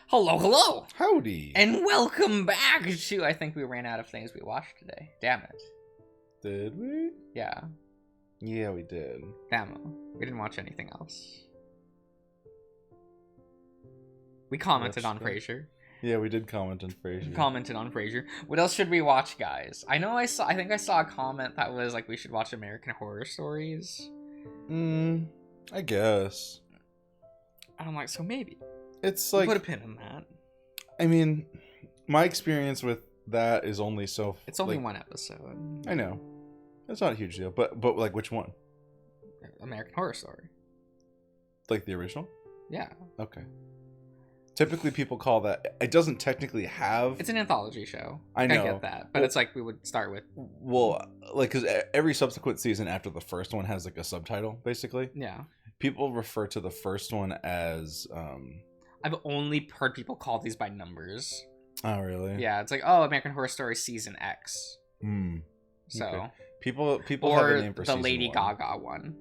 Hello, hello! Howdy. And welcome back to, I think we ran out of things we watched today. Damn it. Did we? Yeah. Yeah, we did. Damn it. We didn't watch anything else. We commented on Frasier. Yeah, we did comment on Frasier. We commented on Frasier. What else should we watch, guys? I think I saw a comment that was like, we should watch American Horror Stories. I guess. And I'm like, so maybe. It's like... Put a pin in that. I mean, my experience with that is only so... It's only one episode. I know. It's not a huge deal. But like, which one? American Horror Story. Like the original? Yeah. Okay. Typically, people call that... It doesn't technically have... It's an anthology show. I know. I get that. But it's like we would start with... Well, like, because every subsequent season after the first one has, like, a subtitle, basically. Yeah. People refer to the first one as... I've only heard people call these by numbers. Oh, really? Yeah, it's like, oh, American Horror Story Season X. So... Okay. People or have a name for the season Lady 1. Gaga one.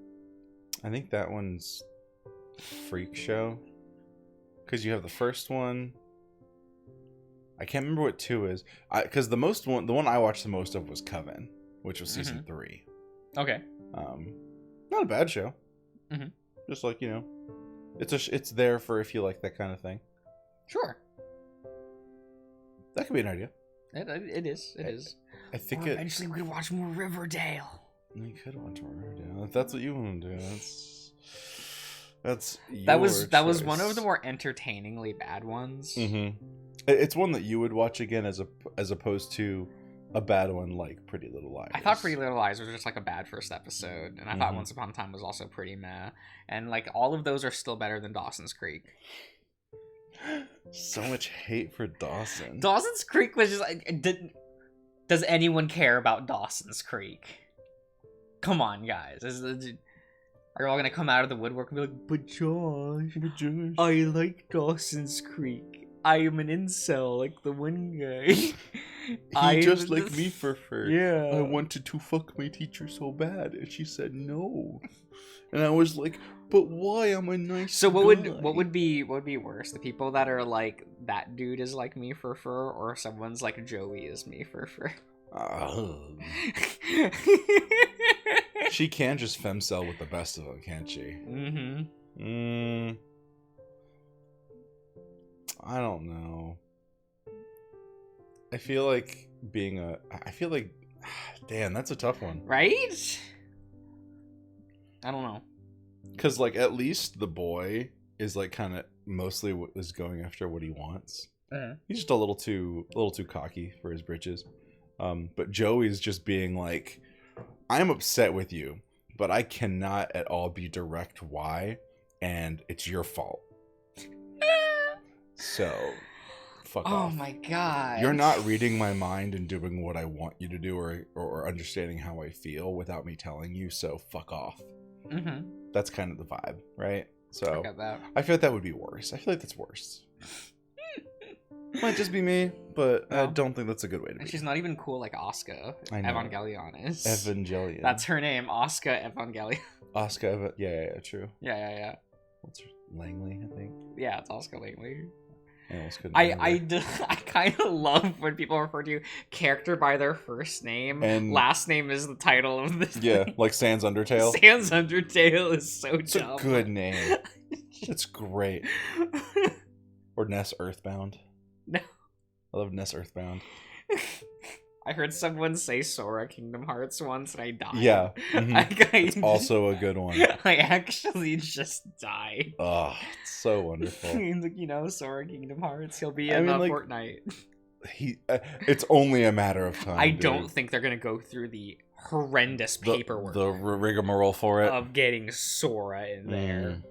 I think that one's Freak Show. Because you have the first one. I can't remember what 2 is. Because the one I watched the most of was Coven, which was season 3. Okay. Not a bad show. Mm-hmm. Just like, you know, it's there for if you like that kind of thing. Sure. That could be an idea. It is. I think eventually we could watch more Riverdale. You could watch more Riverdale if that's what you want to do. That's that your was choice. one of the more entertainingly bad ones. Mm-hmm. It's one that you would watch again as opposed to a bad one like Pretty Little Liars. I thought Pretty Little Liars was just like a bad first episode, and I thought Once Upon a Time was also pretty meh. And like all of those are still better than Dawson's Creek. So much hate for Dawson. Dawson's Creek was just like, does anyone care about Dawson's Creek? Come on, guys. Are you all gonna come out of the woodwork and be like, but Josh, I like Dawson's Creek. I am an incel like the one guy. He just like me for fur. Yeah. I wanted to fuck my teacher so bad, and she said no. And I was like, but why? I'm a nice So what guy. would be worse? The people that are like, that dude is like me for fur, or someone's like, Joey is me for fur? She can just femcel with the best of them, can't she? I don't know. I feel like damn, that's a tough one. Right? I don't know. Because, like, at least the boy is, like, kind of mostly is going after what he wants. He's just a little too cocky for his britches. But Joey's just being like, I'm upset with you, but I cannot at all be direct why, and it's your fault. So, fuck off. Oh my god. You're not reading my mind and doing what I want you to do or understanding how I feel without me telling you, so fuck off. That's kind of the vibe, right? So, I got that. I feel like that would be worse. I feel like that's worse. Might just be me, but I don't think that's a good way to be. And she's not even cool like Asuka Evangelion is. Evangelion. That's her name, Asuka Evangelion. Asuka, yeah, true. Yeah. What's her Langley, I think? Yeah, it's Asuka Langley. I I kind of love when people refer to character by their first name, and last name is the title of this. Yeah, like Sans Undertale. Sans Undertale is so It's dumb. a good name. It's great. Or Ness Earthbound. No. I love Ness Earthbound. I heard someone say Sora Kingdom Hearts once and I died. Yeah. It's I also a good one. I actually just died. Oh, it's so wonderful. Like, you know, Sora Kingdom Hearts. He'll be in Fortnite. It's only a matter of time. I don't think they're gonna go through the horrendous paperwork, the rigmarole for it, of getting Sora in there.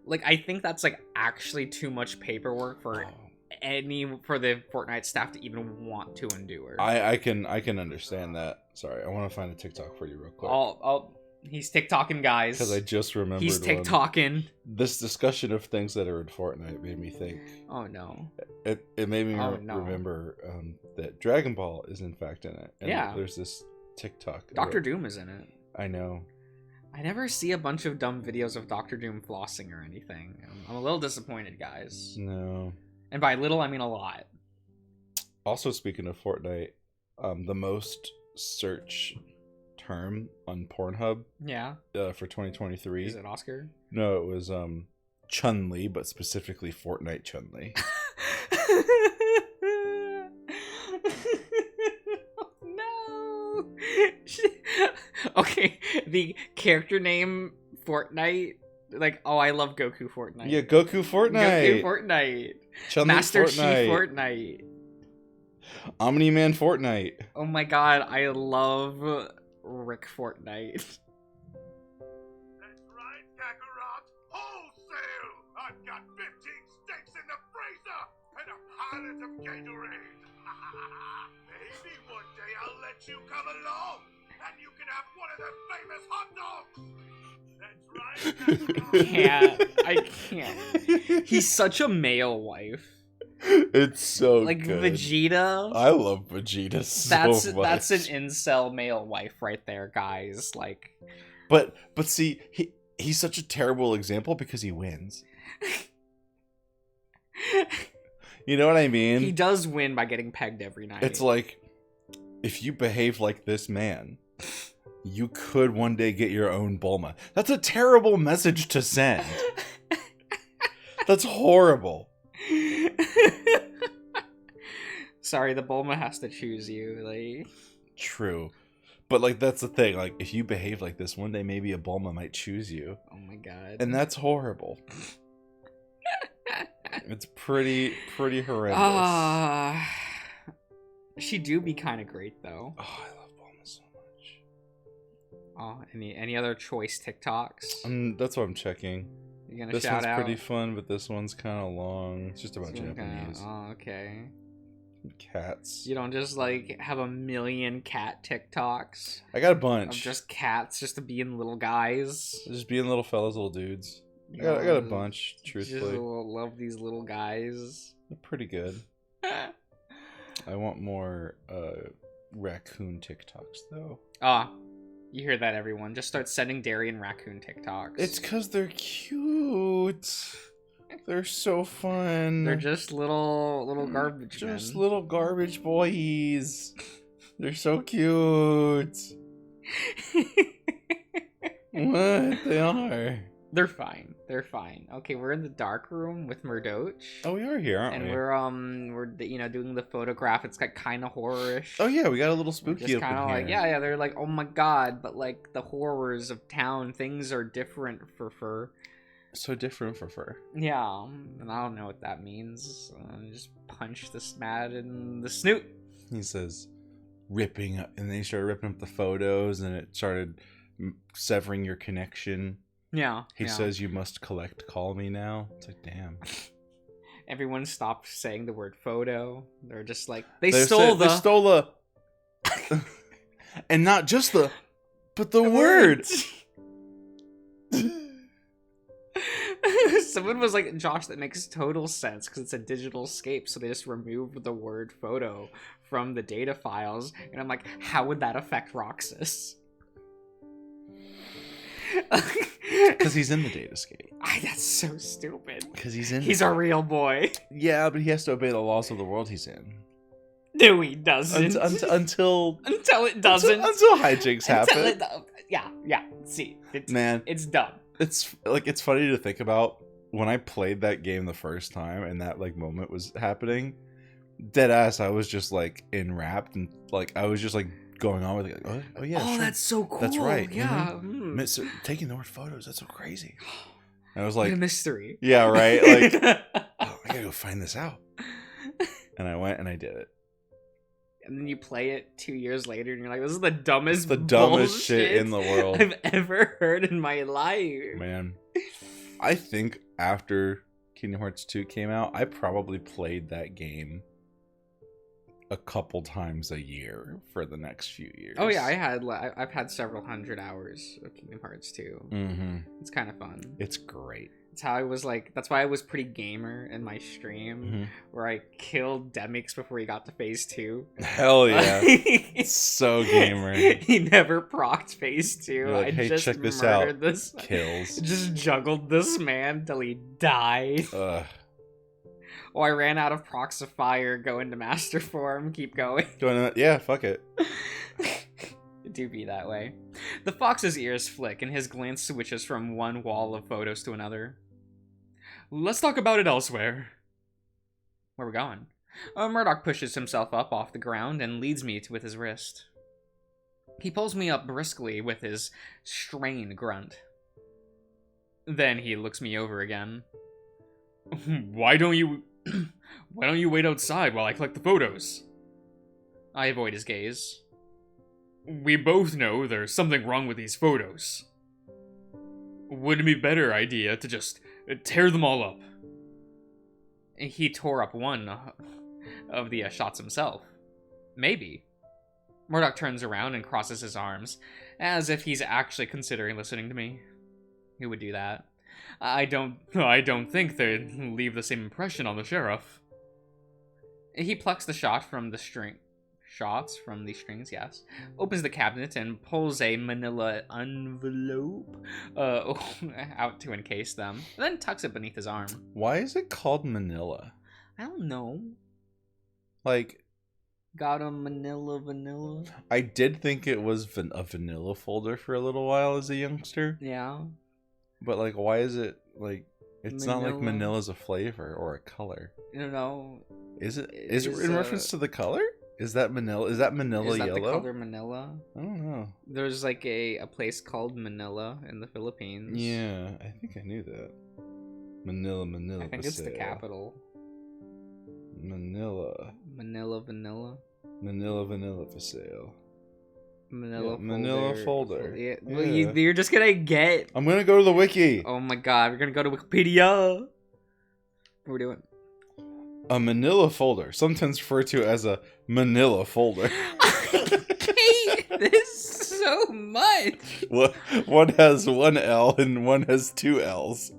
Like, I think that's like actually too much paperwork for the Fortnite staff to even want to endure. I can understand that. Sorry, I want to find a TikTok for you real quick. He's TikToking, guys. Because I just remembered. He's TikToking. This discussion of things that are in Fortnite made me think. Oh no! It made me remember that Dragon Ball is in fact in it. And there's this TikTok. Doctor Doom is in it. I know. I never see a bunch of dumb videos of Dr. Doom flossing or anything. I'm a little disappointed, guys. No. And by little, I mean a lot. Also, speaking of Fortnite, the most search term on Pornhub Yeah. For 2023. Is it Oscar? No, it was Chun-Li, but specifically Fortnite Chun-Li. No. Okay, the character name Fortnite, like, oh, I love Goku Fortnite. Yeah, Goku Fortnite. Goku Fortnite. Chun-Li Master Fortnite. Chief Fortnite. Omni-Man Fortnite. Oh my god, I love Rick Fortnite. That's right, Kakarot. Wholesale! I've got 15 steaks in the freezer and a pallet of Gatorade. Maybe one day I'll let you come along and you can have one of the famous hot dogs. That's right, Kakarot. I can't. He's such a male wife. It's so Like good. Vegeta. I love Vegeta so much. That's an incel male wife right there, guys. Like, But see, he's such a terrible example because he wins. You know what I mean? he does win by getting pegged every night. It's like, if you behave like this man, you could one day get your own Bulma. That's a terrible message to send. That's horrible. Sorry, the Bulma has to choose you. Like, True. But, like, that's the thing. Like, if you behave like this, one day maybe a Bulma might choose you. oh my god. And that's horrible. It's pretty horrendous. She do be kind of great though. Oh, I love Bulma so much. Oh, any other choice TikToks? That's what I'm checking. You gonna This shout one's out? pretty fun, but this one's kind of long. It's just about This one's Japanese. Oh, okay. Cats. You don't just like have a million cat TikToks I got a of bunch. just cats just to be in little guys. Just being little fellas, little dudes. You I got a know, bunch, Just truthfully. love these little guys. They're pretty good. I want more raccoon TikToks, though. Ah, you hear that, everyone? Just start sending Darian raccoon TikToks. It's because they're cute. They're so fun. They're just little garbage Just men. little garbage boys. They're so cute. What? They are. They're fine. They're fine. Okay, we're in the dark room with Murdoch. Oh, we are here, aren't and we? we're doing the photograph. It's like kind of horror-ish. Oh yeah, we got a little We're spooky just up kind in of here. like yeah. They're like, oh my god, but like the horrors of town, things are different for fur. So different for fur. Yeah, and I don't know what that means. Just punch this mad in the snoot. He says, ripping up, and then he started ripping up the photos, and it started severing your connection. Yeah. He yeah. says, you must call me now. It's like, damn. Everyone stopped saying the word photo. They're just like, They stole the and not just but the word. Someone was like, Josh, that makes total sense because it's a digital scape, so they just removed the word photo from the data files. And I'm like, how would that affect Roxas? Because he's in the datascape. That's so stupid. Because he's in. He's a real boy. Yeah, but he has to obey the laws of the world he's in. No, he doesn't. Until it doesn't. Until hijinks happen. Yeah. See, Man, it's dumb. it's funny to think about when I played that game the first time and that like moment was happening. Dead ass, I was just like enwrapped and like I was just like going on with it. Like, oh yeah, Oh, sure. that's so cool. That's right. Yeah. Mister taking the word photos. That's so crazy. And I was What like, a mystery. yeah, right. Like, oh, I gotta go find this out. And I went and I did it. And then you play it 2 years later, and you're like, "This is the dumbest, The dumbest shit bullshit in the world I've ever heard in my life." Man, I think after Kingdom Hearts 2 came out, I probably played that game a couple times a year for the next few years. Oh yeah, I've had several hundred hours of Kingdom Hearts 2. Mm-hmm. It's kind of fun. It's great. That's how I was like. That's why I was pretty gamer in my stream, where I killed Demix before he got to phase 2. Hell yeah. So gamer. He never procced phase 2. You're like, I hey, just check this murdered out. this. Kills. Just juggled this man till he died. Ugh. Oh, I ran out of procs of fire. Go into master form. Keep going. Yeah, fuck it. It do be that way. The fox's ears flick, and his glance switches from one wall of photos to another. Let's talk about it elsewhere. Where we going? Murdoch pushes himself up off the ground and leads me with his wrist. He pulls me up briskly with his strained grunt. Then he looks me over again. Why don't you wait outside while I collect the photos? I avoid his gaze. We both know there's something wrong with these photos. Wouldn't it be a better idea to just tear them all up? He tore up one of the shots himself. Maybe. Murdoch turns around and crosses his arms, as if he's actually considering listening to me. Who would do that? I don't think they'd leave the same impression on the sheriff. He plucks the shots from the strings, yes. Opens the cabinet and pulls a manila envelope out to encase them, and then tucks it beneath his arm. Why is it called Manila? I don't know. Like, got a vanilla. I did think it was a vanilla folder for a little while as a youngster. Yeah. But, like, why is it, like, it's not like Manila. Manila's a flavor or a color. I don't know. Is it in reference to the color? Is that Manila? Is that Manila Is that yellow? the color Manila? I don't know. There's like a place called Manila in the Philippines. Yeah, I think I knew that. Manila. I think it's the capital. Manila. Manila. Vanilla for sale. Manila folder. Yeah. Yeah. Well, you're just gonna get. I'm gonna go to the wiki. Oh my god, we're gonna go to Wikipedia. What are we doing? A Manila folder, sometimes referred to as a Manila folder. I hate this so much. One has one L and one has two L's.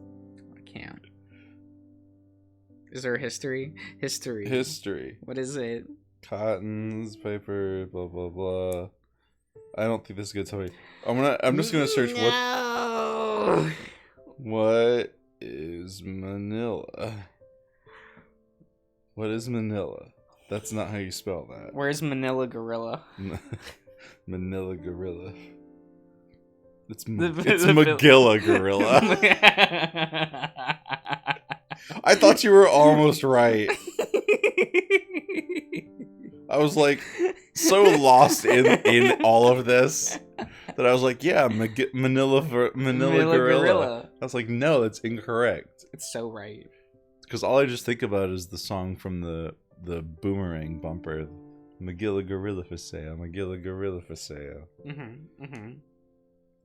I can't. Is there a history? History. What is it? Cottons, paper, blah blah blah. I don't think this is gonna tell me. I'm just gonna search what is Manila? What is Manila? That's not how you spell that. Where's Manila Gorilla? Manila Gorilla. It's The Magilla Gorilla. I thought you were almost right. I was like so lost in all of this that I was like, yeah, Manila Gorilla. I was like, no, that's incorrect. It's so right. Because all I just think about is the song from the Boomerang bumper, Magilla Gorilla for sale, Magilla Gorilla for sale.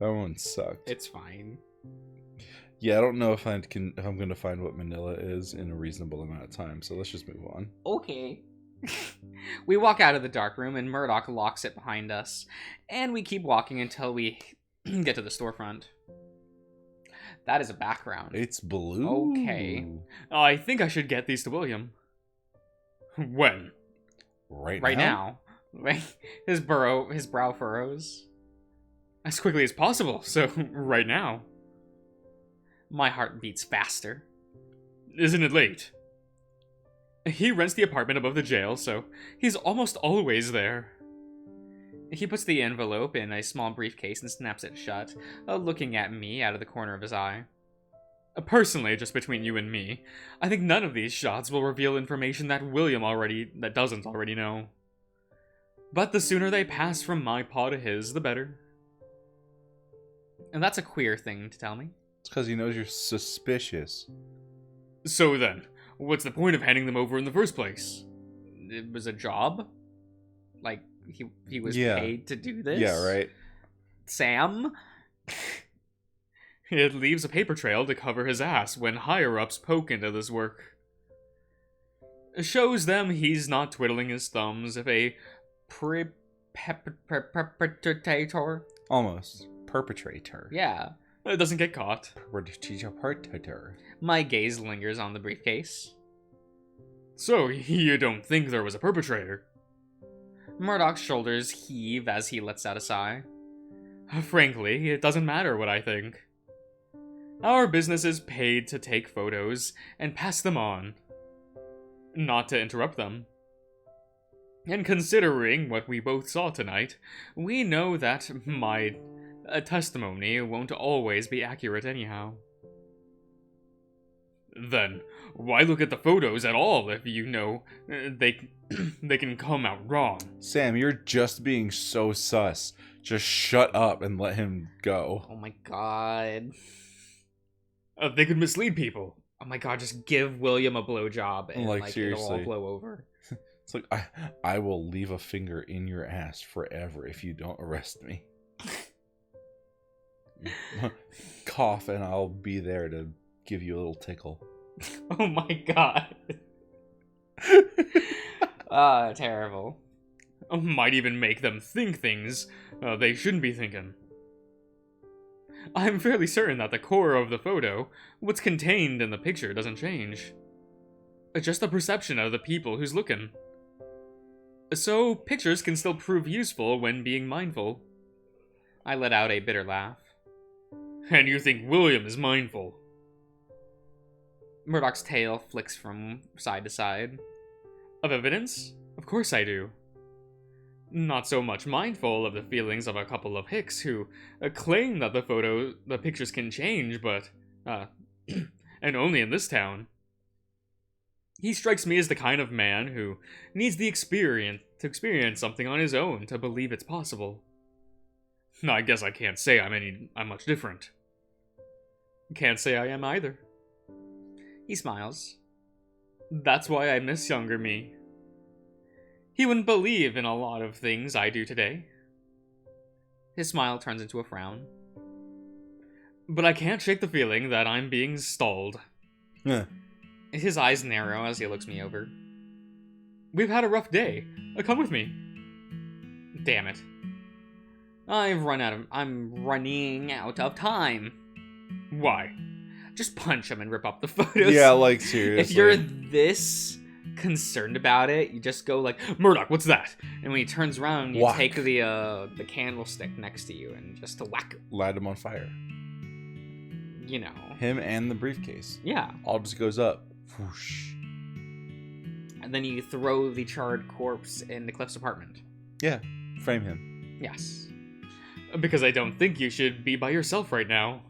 That one sucked. It's fine. Yeah, I don't know if I'm going to find what Manila is in a reasonable amount of time, so let's just move on. Okay. We walk out of the dark room and Murdoch locks it behind us, and we keep walking until we get to the storefront. That is a background. It's blue. Okay. I think I should get these to William. When? Right now. His brow furrows. As quickly as possible, so right now. My heart beats faster. Isn't it late? He rents the apartment above the jail, so he's almost always there. He puts the envelope in a small briefcase and snaps it shut, looking at me out of the corner of his eye. Personally, just between you and me, I think none of these shots will reveal information that William doesn't already know. But the sooner they pass from my paw to his, the better. And that's a queer thing to tell me. It's because he knows you're suspicious. So then, what's the point of handing them over in the first place? It was a job? Like, he was paid to do this? Yeah, right. Sam? It leaves a paper trail to cover his ass when higher-ups poke into this work. It shows them he's not twiddling his thumbs if a perpetrator. Almost. Perpetrator. Yeah. It doesn't get caught. Predator. My gaze lingers on the briefcase. So, you don't think there was a perpetrator? Murdoch's shoulders heave as he lets out a sigh. Frankly, it doesn't matter what I think. Our business is paid to take photos and pass them on, not to interrupt them. And considering what we both saw tonight, we know that my testimony won't always be accurate anyhow. Then, why look at the photos at all if you know they can come out wrong? Sam, you're just being so sus. Just shut up and let him go. Oh my god. They could mislead people. Oh my god, just give William a blowjob and Like, it'll all seriously. blow over. It's like, I will leave a finger in your ass forever if you don't arrest me. Cough and I'll be there to give you a little tickle. Oh my god. Terrible. Might even make them think things they shouldn't be thinking. I'm fairly certain that the core of the photo, what's contained in the picture, doesn't change. Just the perception of the people who's looking. So, pictures can still prove useful when being mindful. I let out a bitter laugh. And you think William is mindful? Murdoch's tail flicks from side to side. Of evidence? Of course I do. Not so much mindful of the feelings of a couple of hicks who claim that the pictures can change, but, and only in this town. He strikes me as the kind of man who needs the experience to experience something on his own to believe it's possible. I guess I can't say I'm much different. Can't say I am either. He smiles. That's why I miss younger me. He wouldn't believe in a lot of things I do today. His smile turns into a frown. But I can't shake the feeling that I'm being stalled. His eyes narrow as he looks me over. We've had a rough day. Come with me. Damn it. I'm running out of time. Why? Just punch him and rip up the photos. Yeah, like, seriously. If you're this concerned about it, you just go like, Murdoch, what's that? And when he turns around, you Whack. take the candlestick next to you and just to whack him. Light him on fire. You know. Him and the briefcase. Yeah. All just goes up. Whoosh. And then you throw the charred corpse in the Cliff's apartment. Yeah, frame him. Yes. Because I don't think you should be by yourself right now.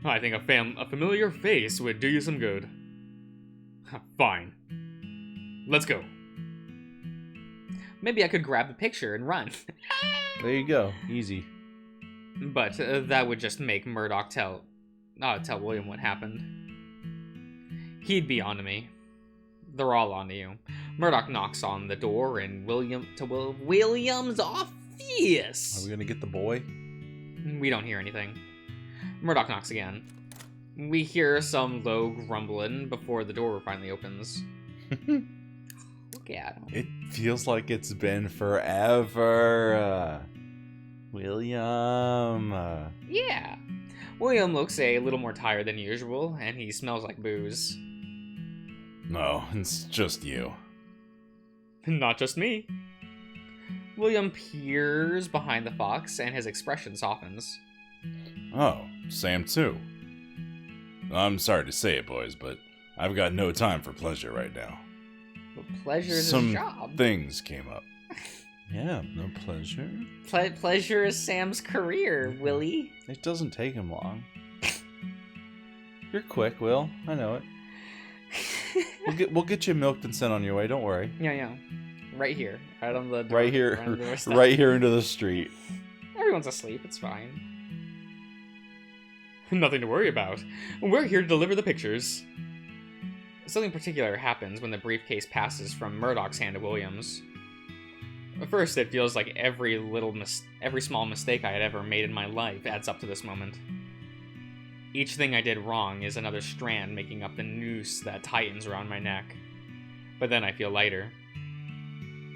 I think a familiar face would do you some good. Fine. Let's go. Maybe I could grab the picture and run. There you go. Easy. But that would just make Murdoch tell William what happened. He'd be onto me. They're all onto you. Murdoch knocks on the door and William's office. Are we gonna get the boy? We don't hear anything. Murdoch knocks again. We hear some low grumbling before the door finally opens. Look at him. It feels like it's been forever. William. Yeah. William looks a little more tired than usual, and he smells like booze. No, it's just you. Not just me. William peers behind the fox, and his expression softens. Oh, Sam too. I'm sorry to say it, boys, but I've got no time for pleasure right now. But pleasure is Some his job. things came up. Yeah, no pleasure. Pleasure is Sam's career, Willie. It doesn't take him long. You're quick, Will. I know it. We'll get you milked and sent on your way. Don't worry. Yeah. Right here. Right on the door. Right here, on the doorstep. right here into the street. Everyone's asleep. It's fine. Nothing to worry about. We're here to deliver the pictures. Something particular happens when the briefcase passes from Murdoch's hand to William's. At first, it feels like every small mistake I had ever made in my life adds up to this moment. Each thing I did wrong is another strand making up the noose that tightens around my neck. But then I feel lighter.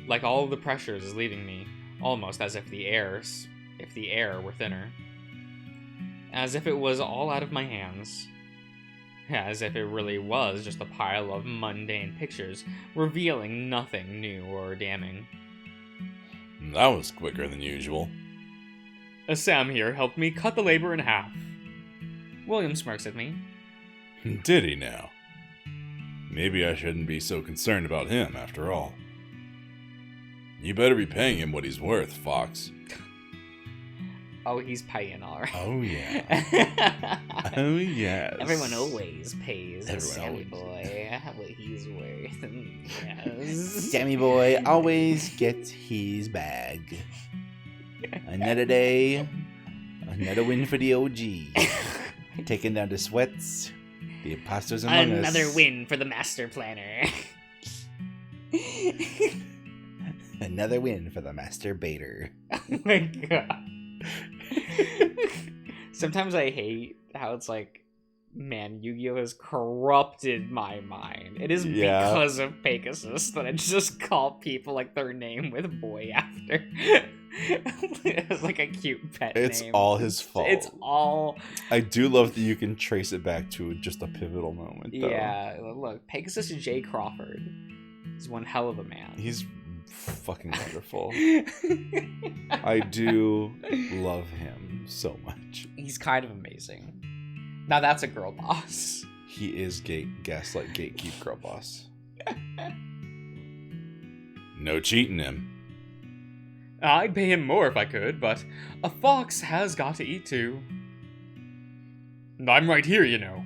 Like all of the pressure is leaving me, almost as if the air were thinner. as if it was all out of my hands. As if it really was just a pile of mundane pictures, revealing nothing new or damning. That was quicker than usual. Sam here helped me cut the labor in half. William smirks at me. Did he now? Maybe I shouldn't be so concerned about him after all. You better be paying him what he's worth, Fox. Oh, he's paying all right. Oh, yeah. Oh, yes. Everyone always pays Everyone Sammy always. Boy what he's worth. Yes. Sammy Boy always gets his bag. Another day, another win for the OG. Taking down the Sweats, the imposters among us. Another win for the master planner. Another win for the Master Baiter. Oh my god. Sometimes I hate how it's like, man, Yu-Gi-Oh! Has corrupted my mind. It is Yeah. because of Pegasus that I just call people like their name with boy after. It's like a cute pet It's name. all his fault. It's all... I do love that you can trace it back to just a pivotal moment, though. Yeah, look, Pegasus J. Crawford is one hell of a man. He's fucking wonderful. I do love him so much. He's kind of amazing. Now that's a girl boss. He is gaslight gatekeep girl boss. No cheating him. I'd pay him more if I could, but a fox has got to eat too. I'm right here, you know.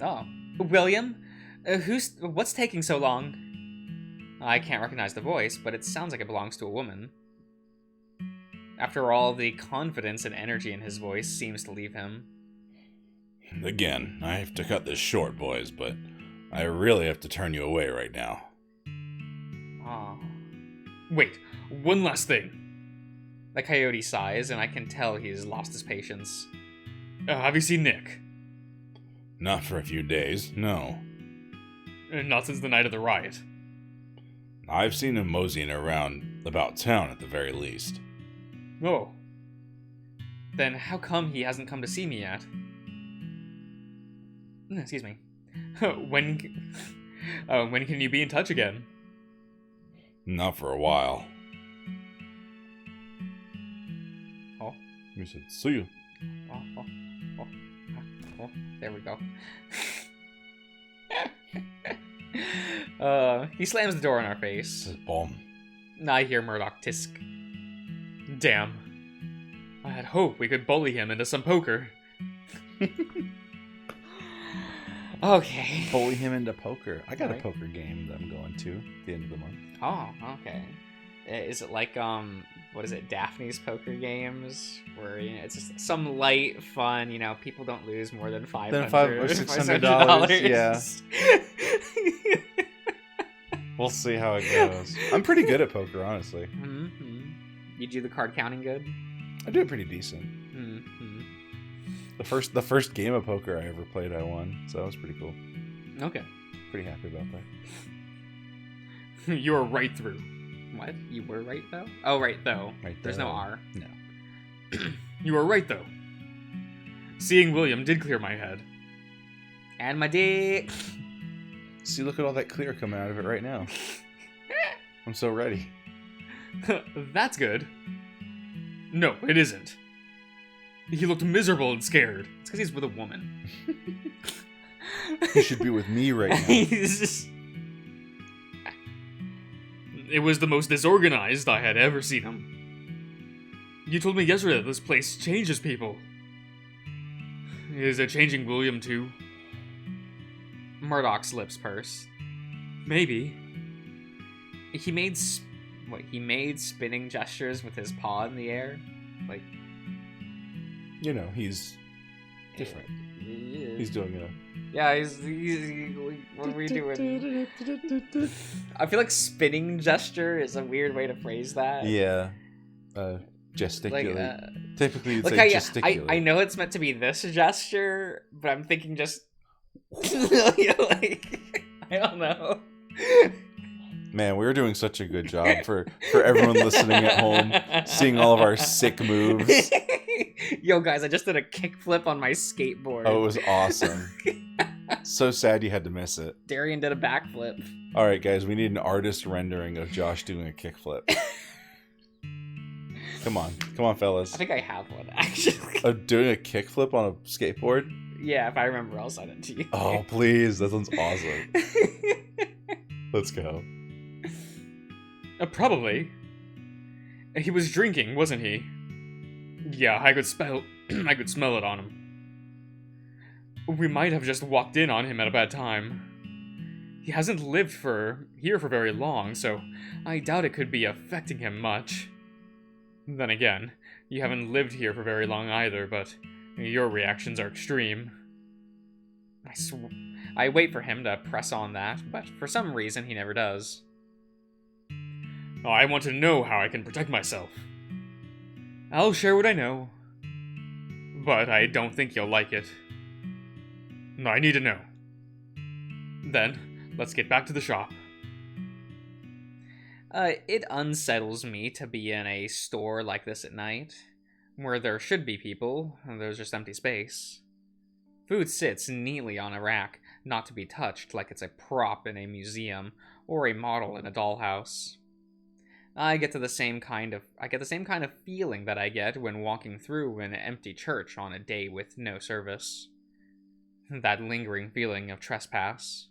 Oh, William? What's taking so long? I can't recognize the voice, but it sounds like it belongs to a woman. After all, the confidence and energy in his voice seems to leave him. Again, I have to cut this short, boys, but I really have to turn you away right now. Oh. Wait, one last thing. The coyote sighs, and I can tell he's lost his patience. Have you seen Nick? Not for a few days, no. Not since the night of the riot. I've seen him moseying around about town at the very least. Oh. Then how come he hasn't come to see me yet? Excuse me. when can you be in touch again? Not for a while. Oh. You said, see you. Oh, there we go. He slams the door in our face. Says, bomb. I hear Murdoch tisk. Damn. I had hoped we could bully him into some poker. Okay. Bully him into poker. I got Right. a poker game that I'm going to at the end of the month. Oh, okay. Is it like what is it, Daphne's poker games, where it's just some light, fun, people don't lose more than $500 $500 or $600, yeah. We'll see how it goes. I'm pretty good at poker, honestly. Mm-hmm. You do the card counting good? I do it pretty decent. Mm-hmm. The first game of poker I ever played, I won, so that was pretty cool. Okay. Pretty happy about that. You were right through. What? You were right though? Oh, right though. Right There's though. no R. No. You were right though. Seeing William did clear my head. And my dick. See, look at all that clear coming out of it right now. I'm so ready. That's good. No, it isn't. He looked miserable and scared. It's because he's with a woman. He should be with me right now. He's just... It was the most disorganized I had ever seen him. You told me yesterday that this place changes people. Is it changing William too? Murdoch's lips purse. Maybe. He made spinning gestures with his paw in the air, like You know, he's different. He's doing a... Yeah, he's what are we doing? I feel like spinning gesture is a weird way to phrase that. Yeah. Gesticulate. Like, Typically, you'd look, say gesticulate. I know it's meant to be this gesture, but I'm thinking just like I don't know. Man, we were doing such a good job for everyone listening at home, seeing all of our sick moves. Yo, guys, I just did a kickflip on my skateboard. Oh, it was awesome. So sad you had to miss it. Darian did a backflip. All right, guys, we need an artist rendering of Josh doing a kickflip. Come on, fellas. I think I have one, actually. Doing a kickflip on a skateboard? Yeah, if I remember, I'll send it to you. Oh, please, that sounds awesome. Let's go. Probably. He was drinking, wasn't he? Yeah, I could smell it on him. We might have just walked in on him at a bad time. He hasn't lived here for very long, so I doubt it could be affecting him much. Then again, you haven't lived here for very long either, but your reactions are extreme. I wait for him to press on that, but for some reason he never does. I want to know how I can protect myself. I'll share what I know, but I don't think you'll like it. I need to know. Then, let's get back to the shop. It unsettles me to be in a store like this at night, where there should be people, and there's just empty space. Food sits neatly on a rack, not to be touched like it's a prop in a museum or a model in a dollhouse. I get the same kind of feeling that I get when walking through an empty church on a day with no service. That lingering feeling of trespass.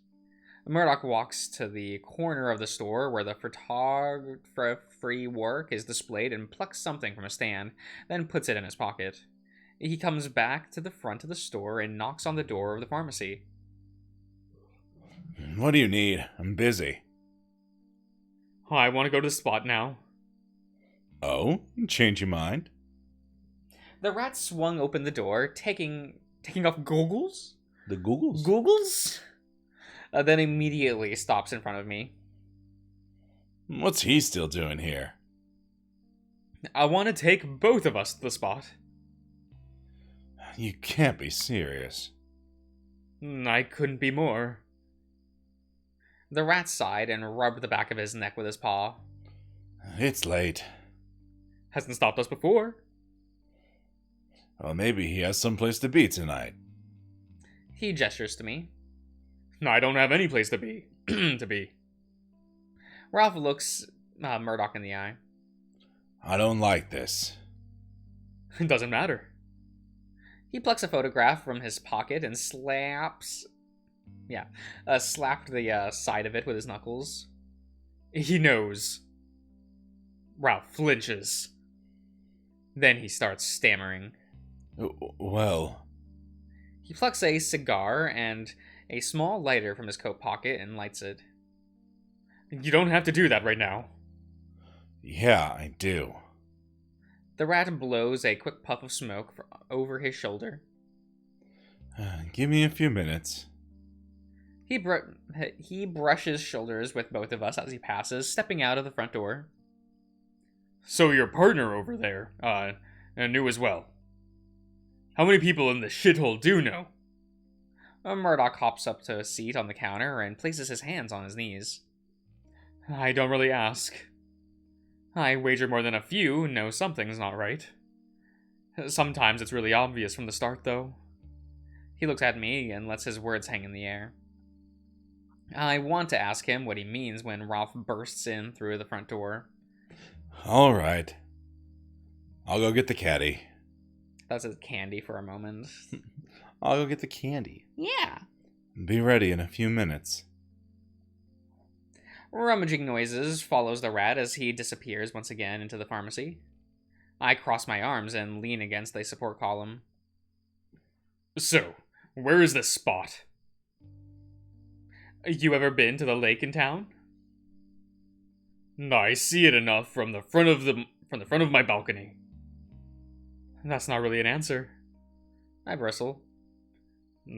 Murdoch walks to the corner of the store where the photography work is displayed and plucks something from a stand, then puts it in his pocket. He comes back to the front of the store and knocks on the door of the pharmacy. What do you need? I'm busy. I want to go to the spot now. Oh? Change your mind? The rat swung open the door, taking off goggles? The Googles? Googles? Then immediately stops in front of me. What's he still doing here? I want to take both of us to the spot. You can't be serious. I couldn't be more. The rat sighed and rubbed the back of his neck with his paw. It's late. Hasn't stopped us before. Well, maybe he has someplace to be tonight. He gestures to me. I don't have any place to be. Ralph looks Murdoch in the eye. I don't like this. It doesn't matter. He plucks a photograph from his pocket and slapped the side of it with his knuckles. He knows. Ralph flinches. Then he starts stammering. Well... He plucks a cigar and a small lighter from his coat pocket and lights it. You don't have to do that right now. Yeah, I do. The rat blows a quick puff of smoke over his shoulder. Give me a few minutes. He brushes shoulders with both of us as he passes, stepping out of the front door. So your partner over there, knew as well. How many people in the shithole do know? Murdoch hops up to a seat on the counter and places his hands on his knees. I don't really ask. I wager more than a few know something's not right. Sometimes it's really obvious from the start, though. He looks at me and lets his words hang in the air. I want to ask him what he means when Ralph bursts in through the front door. All right. I'll go get the caddy. That's his candy for a moment. I'll go get the candy. Yeah. Be ready in a few minutes. Rummaging noises follows the rat as he disappears once again into the pharmacy. I cross my arms and lean against a support column. So, where is this spot? You ever been to the lake in town? I see it enough from the front of my balcony. That's not really an answer. I bristle.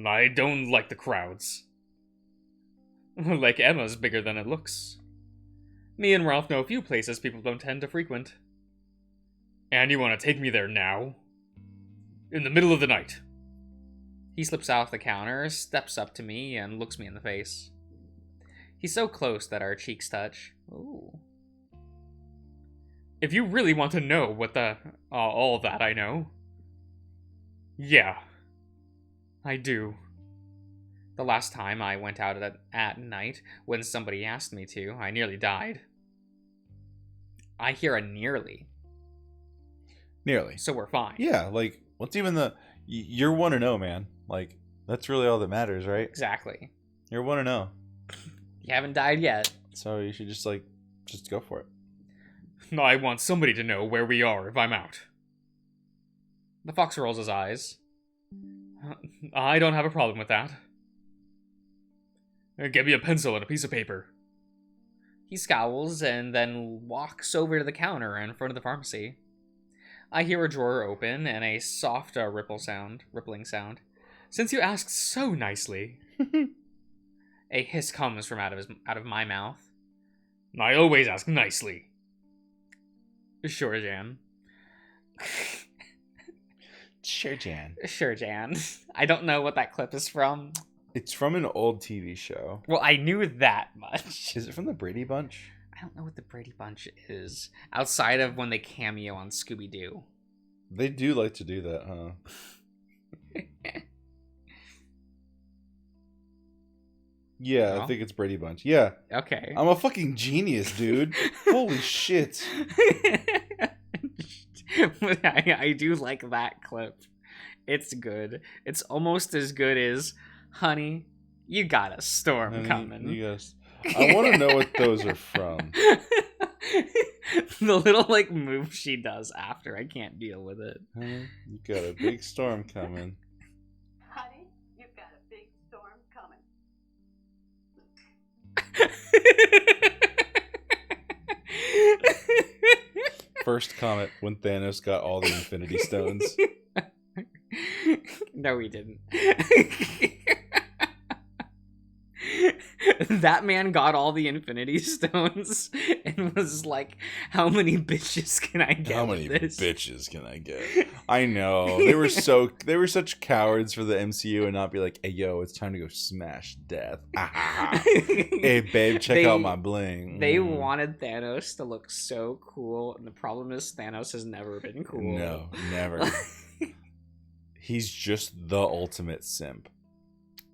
I don't like the crowds. Lake Emma's bigger than it looks. Me and Ralph know a few places people don't tend to frequent. And you want to take me there now? In the middle of the night? He slips off the counter, steps up to me, and looks me in the face. He's so close that our cheeks touch. Ooh. If you really want to know what all that I know, Yeah, I do. The last time I went out at night, when somebody asked me to, I nearly died. I hear a nearly, Nearly. so we're fine. Yeah, like, what's even the... You're 1-0, man. Like, that's really all that matters, right? Exactly. You're 1-0. You haven't died yet. So you should just, like, just go for it. I want somebody to know where we are if I'm out. The fox rolls his eyes. I don't have a problem with that. Get me a pencil and a piece of paper. He scowls and then walks over to the counter in front of the pharmacy. I hear a drawer open and a soft rippling sound. Since you asked so nicely. A hiss comes from out of my mouth. I always ask nicely. Sure, Jan. Sure, Jan. Sure, Jan. I don't know what that clip is from. It's from an old TV show. Well, I knew that much. Is it from the Brady Bunch? I don't know what the Brady Bunch is, outside of when they cameo on Scooby-Doo. They do like to do that, huh? Yeah, No? I think it's Brady Bunch. Yeah. Okay. I'm a fucking genius, dude. Holy shit. I do like that clip. It's good. It's almost as good as, honey, you got a storm coming. You guys, I want to know what those are from. The little, like, move she does after. I can't deal with it. Honey, you got a big storm coming. Honey, you've got a big storm coming. First comment when Thanos got all the Infinity Stones. No, he didn't. That man got all the Infinity Stones and was like, "How many bitches can I get? How with many this?" bitches can I get? I know. They were such cowards for the MCU and not be like, "Hey yo, it's time to go smash death." Hey babe, check out my bling. They Mm. wanted Thanos to look so cool, and the problem is Thanos has never been cool. No, never. He's just the ultimate simp.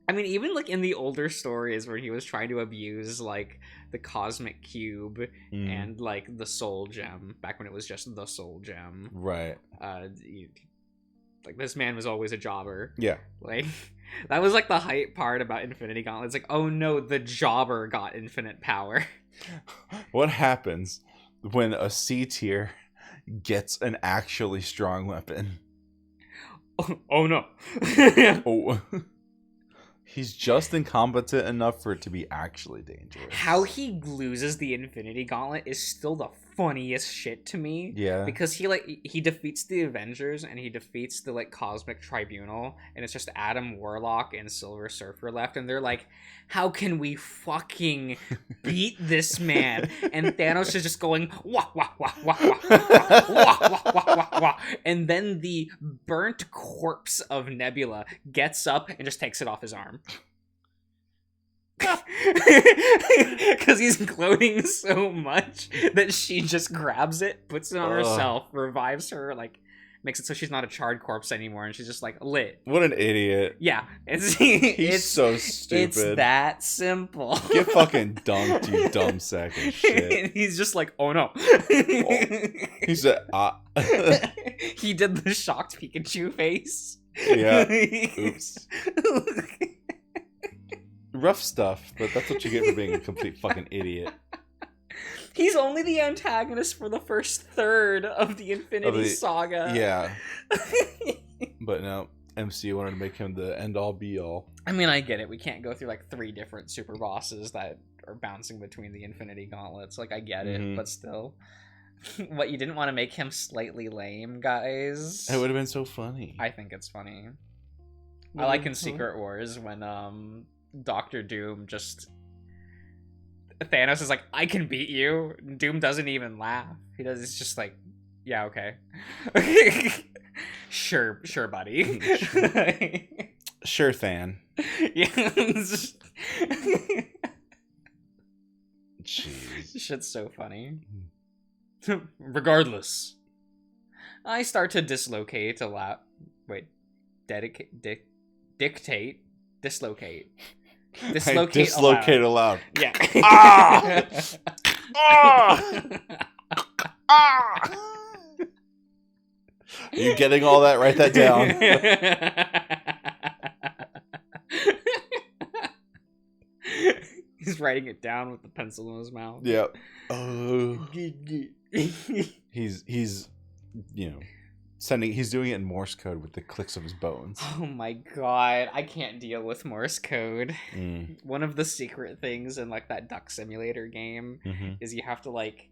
I mean, even like in the older stories where he was trying to abuse like the cosmic cube and like the soul gem back when it was just the soul gem. Right. Like this man was always a jobber. Yeah. Like that was like the hype part about Infinity Gauntlet. It's like, oh no, the jobber got infinite power. What happens when a C tier gets an actually strong weapon? Oh no. Oh. He's just incompetent enough for it to be actually dangerous. How he loses the Infinity Gauntlet is still the funniest shit to me. Yeah. Because he defeats the Avengers and he defeats the like Cosmic Tribunal, and it's just Adam Warlock and Silver Surfer left, and they're like, how can we fucking beat this man? And Thanos is just going wah wah wah wah wah wah wah wah wah wah, and then the burnt corpse of Nebula gets up and just takes it off his arm. Because he's gloating so much that she just grabs it, puts it on herself, revives her, like makes it so she's not a charred corpse anymore, and she's just like lit. What an idiot. Yeah, He's so stupid. It's that simple. Get fucking dunked, you dumb sack of shit. And he's just like, oh no. He said, He did the shocked Pikachu face. Yeah. Oops. Rough stuff, but that's what you get for being a complete fucking idiot. He's only the antagonist for the first third of the Infinity Saga. Yeah. But no, MCU wanted to make him the end-all be-all. I mean, I get it. We can't go through like 3 different super bosses that are bouncing between the Infinity Gauntlets. Like, I get it, but still. What, you didn't want to make him slightly lame, guys? It would have been so funny. I think it's funny. I like in Secret Wars when Doctor Doom just... Thanos is like, I can beat you. Doom doesn't even laugh. It's just like, yeah, okay. Sure, buddy. Sure, Than. Yeah. Jeez. Shit's so funny. Regardless. I start to dislocate a lot. Wait. dislocate. I Dislocate dislocate aloud. Yeah. Ah! Ah! You getting all that? Write that down. He's writing it down with the pencil in his mouth. Yep. He's he's doing it in Morse code with the clicks of his bones. Oh my god, I can't deal with Morse code. Mm. One of the secret things in like that duck simulator game Mm-hmm. is you have to like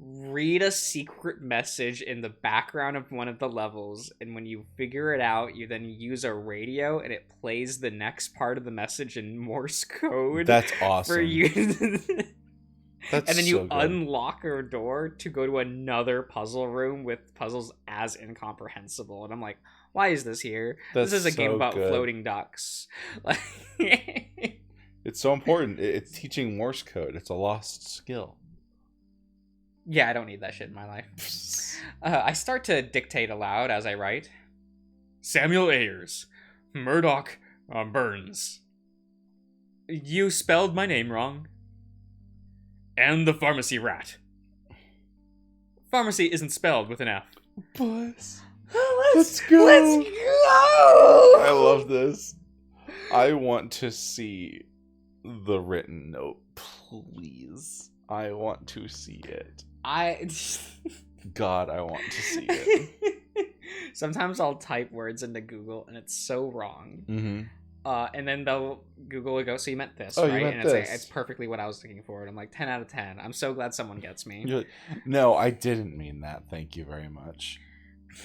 read a secret message in the background of one of the levels, and when you figure it out, you then use a radio and it plays the next part of the message in Morse code. That's awesome. For you. That's and then you so good. unlock a door to go to another puzzle room with puzzles as incomprehensible. And I'm like, why is this here? That's this is a game so about good. floating ducks. It's so important. It's teaching Morse code. It's a lost skill. Yeah, I don't need that shit in my life. I start to dictate aloud as I write. Samuel Ayers. Murdoch Burns. You spelled my name wrong. And the pharmacy rat. Pharmacy isn't spelled with an F. Buzz. Let's go. Let's go. I love this. I want to see the written note, please. I want to see it. God, I want to see it. Sometimes I'll type words into Google and it's so wrong. Mm-hmm. And then Google will go, so you meant this, Oh, you right? meant and it's like, this. it's perfectly what I was looking for. And I'm like, 10 out of 10. I'm so glad someone gets me. You're like, no, I didn't mean that. Thank you very much.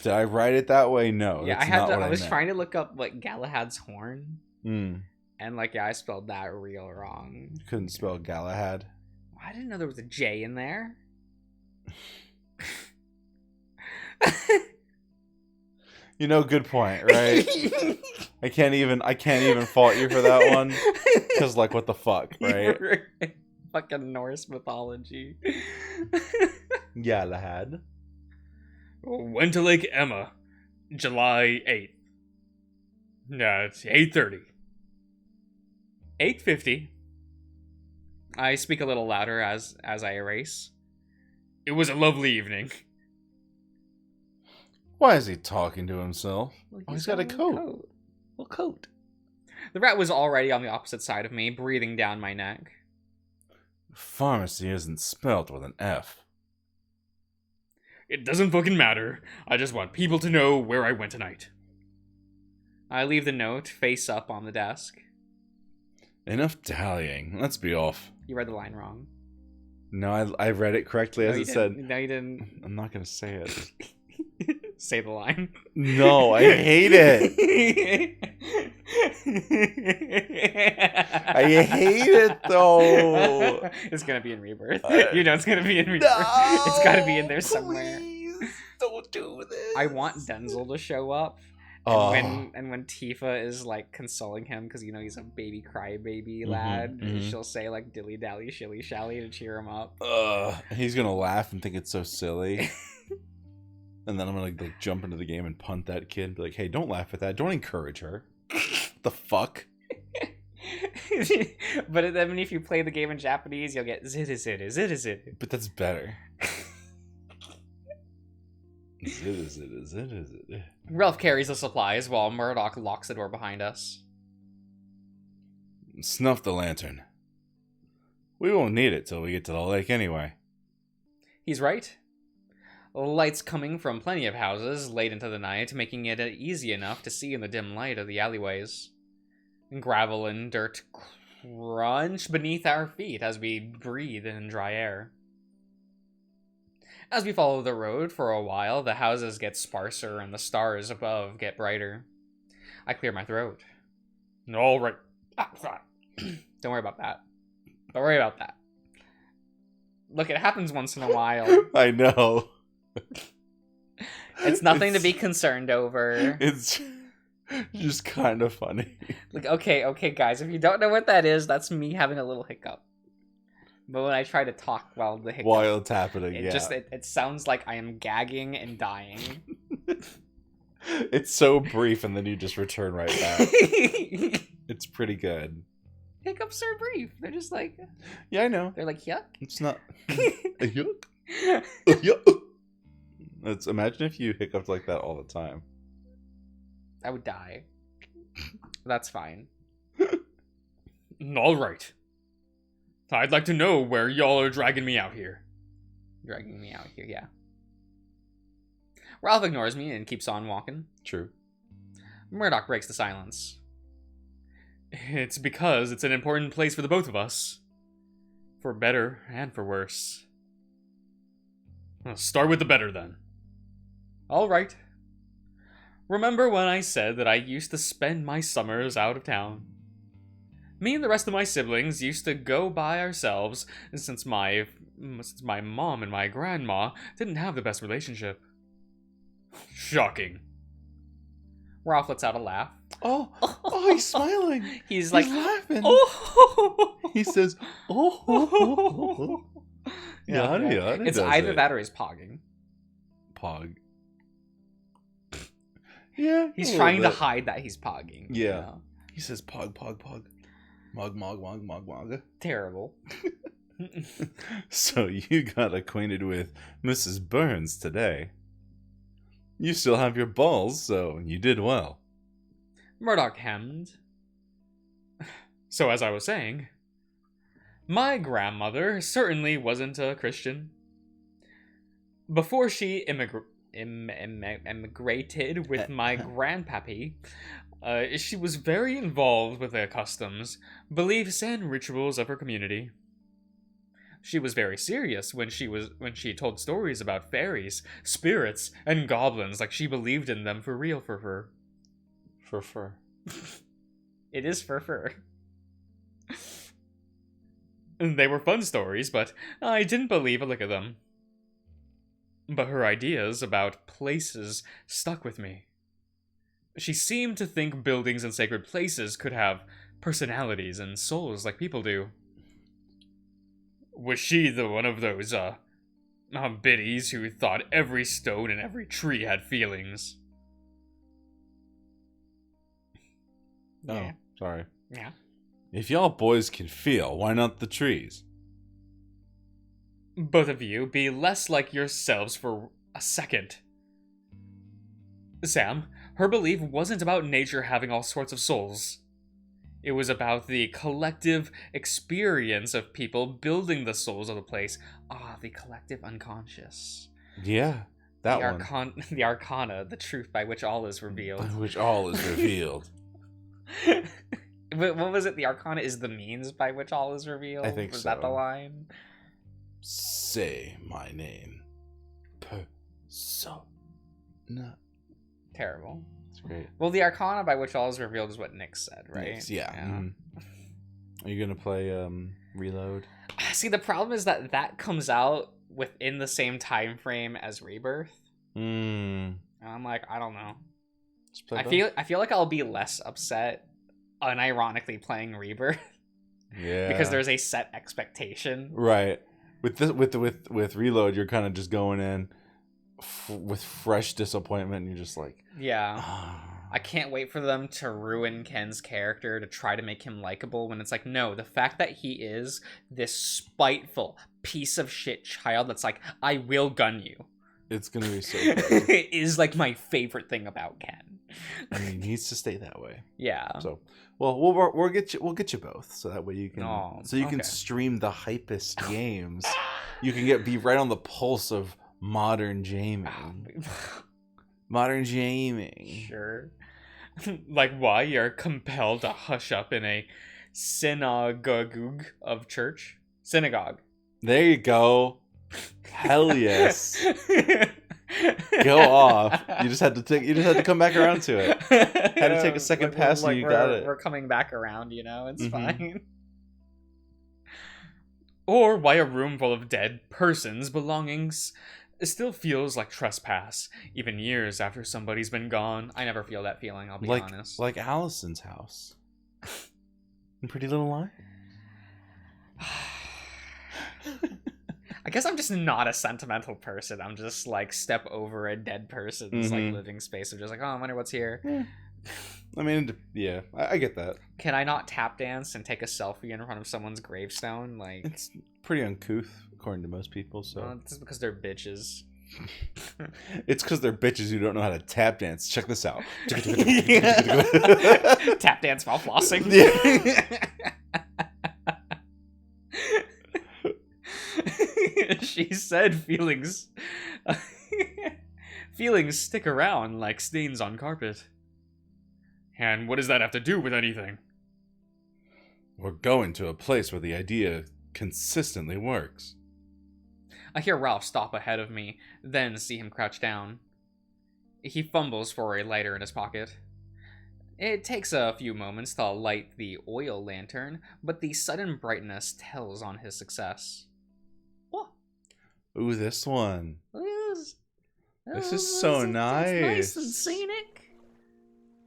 Did I write it that way? No. Yeah, that's I had not to. what I was meant. trying to look up like Galahad's horn, Mm. and like I spelled that real wrong. Couldn't spell Galahad. I didn't know there was a J in there. Good point, right? I can't even fault you for that one. Because, like, what the fuck, right? Fucking Norse mythology. Galahad. Went to Lake Emma, July 8th. It's 8:30. 8:50. I speak a little louder as I erase. It was a lovely evening. Why is he talking to himself? Well, He's got a coat. Well, coat. The rat was already on the opposite side of me, breathing down my neck. Pharmacy isn't spelled with an F. It doesn't fucking matter. I just want people to know where I went tonight. I leave the note face up on the desk. Enough dallying. Let's be off. You read the line wrong. No, I read it correctly as No, it you said. didn't. No, you didn't. I'm not going to say it. Say the line. No, I hate it. I hate it, though. It's gonna be in Rebirth. Uh, It's gonna be in Rebirth. No, It's gotta be in there somewhere. Please, don't do this. I want Denzel to show up. Oh. And when Tifa is like consoling him because he's a baby crybaby lad, mhm. she'll say like dilly dally shilly shally to cheer him up. He's gonna laugh and think it's so silly. And then I'm gonna like jump into the game and punt that kid and be like, hey, don't laugh at that. Don't encourage her. The fuck? But then if you play the game in Japanese, you'll get zit. But that's better. Zit. Ralph carries the supplies while Murdoch locks the door behind us. Snuff the lantern. We won't need it till we get to the lake anyway. He's right. Lights coming from plenty of houses late into the night, making it easy enough to see in the dim light of the alleyways. Gravel and dirt crunch beneath our feet as we breathe in dry air. As we follow the road for a while, the houses get sparser and the stars above get brighter. I clear my throat. All right. Don't worry about that. Don't worry about that. Look, it happens once in a while. I know. It's nothing to be concerned over. It's just kind of funny. Like, okay, guys, if you don't know what that is, that's me having a little hiccup. But when I try to talk while the hiccup, While it's happening, it sounds like I am gagging and dying. It's so brief, and then you just return right back. It's pretty good. Hiccups are brief. They're just like, Yeah, I know. they're like, yuck. It's not a yuck. A yuck. Imagine if you hiccuped like that all the time. I would die. That's fine. All right. I'd like to know where y'all are dragging me out here. Dragging me out here, yeah. Ralph ignores me and keeps on walking. True. Murdoch breaks the silence. It's because it's an important place for the both of us. For better and for worse. I'll start with the better then. All right. Remember when I said that I used to spend my summers out of town? Me and the rest of my siblings used to go by ourselves since my mom and my grandma didn't have the best relationship. Shocking. Ralph lets out a laugh. Oh, he's smiling. He's like, laughing. oh. He says, oh. Yada, yada. It's does either it. that or he's pogging. Pog. Yeah. He's a trying to little bit. hide that he's pogging. Yeah. You know? He says pog, pog, pog. Mog, mog, mog, mog, mog. Terrible. So you got acquainted with Mrs. Burns today. You still have your balls, so you did well. Murdoch hemmed. So as I was saying, my grandmother certainly wasn't a Christian. Before she immigrated with my grandpappy, she was very involved with the customs, beliefs, and rituals of her community. She was very serious when she told stories about fairies, spirits, and goblins like she believed in them for real for her. For fur. It is for fur. They were fun stories, but I didn't believe a lick of them. But her ideas about places stuck with me. She seemed to think buildings and sacred places could have personalities and souls like people do. Was she the one of those, biddies who thought every stone and every tree had feelings? Yeah. Oh, sorry. Yeah. If y'all boys can feel, why not the trees? Both of you be less like yourselves for a second. Sam, her belief wasn't about nature having all sorts of souls. It was about the collective experience of people building the souls of the place. The collective unconscious. Yeah, that one. The arcana, the truth by which all is revealed. By which all is revealed. What was it? The arcana is the means by which all is revealed? I think was so. that the line? Say my name. Persona. Terrible. It's great. Well, the arcana by which all is revealed is what Nick said, right? Nice, yeah. Mhm. Are you gonna play Reload? See, the problem is that comes out within the same time frame as Rebirth. Mm. And I'm like, I don't know. Just play I both? feel like I'll be less upset unironically playing Rebirth Yeah. because there's a set expectation. Right. With this, with Reload, you're kind of just going in with fresh disappointment, and you're just like, Yeah. I can't wait for them to ruin Ken's character to try to make him likable when it's like, no, the fact that he is this spiteful piece of shit child that's like, I will gun you, it's gonna be so good. is like my favorite thing about Ken. I mean, he needs to stay that way. Yeah. So, well, we'll get you both, so that way you can can okay. stream the hypest games. You can be right on the pulse of modern gaming. Modern gaming. Sure. Like why you're compelled to hush up in a synagogue of church? Synagogue. There you go. Hell yes. Go off. You just had to come back around to it. Had to take a second pass and you got it. We're coming back around, it's Mhm. fine. Or why a room full of dead persons' belongings still feels like trespass, even years after somebody's been gone. I never feel that feeling, I'll be Like honest. like Allison's house. In Pretty Little Liars. I guess I'm just not a sentimental person. I'm just like step over a dead person's like living space. I'm just like, oh, I wonder what's here. I mean, yeah, I get that. Can I not tap dance and take a selfie in front of someone's gravestone? Like, It's pretty uncouth, according to most people. So well, it's because they're bitches. it's because they're bitches who don't know how to tap dance. Check this out. Tap dance while flossing. She said feelings feelings stick around like stains on carpet. And what does that have to do with anything? We're going to a place where the idea consistently works. I hear Ralph stop ahead of me, then see him crouch down. He fumbles for a lighter in his pocket. It takes a few moments to light the oil lantern, but the sudden brightness tells on his success. What? Ooh, this one. This is so nice and nice. scenic.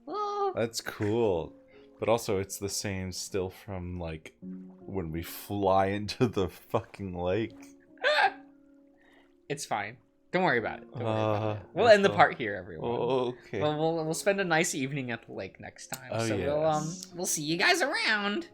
Oh. That's cool. But also, it's the same still from, like, when we fly into the fucking lake. It's fine. Don't worry about it. Don't worry about it. We'll that's end the all. part here, everyone. Okay. Well, we'll spend a nice evening at the lake next time. Oh, so yes. we'll see you guys around.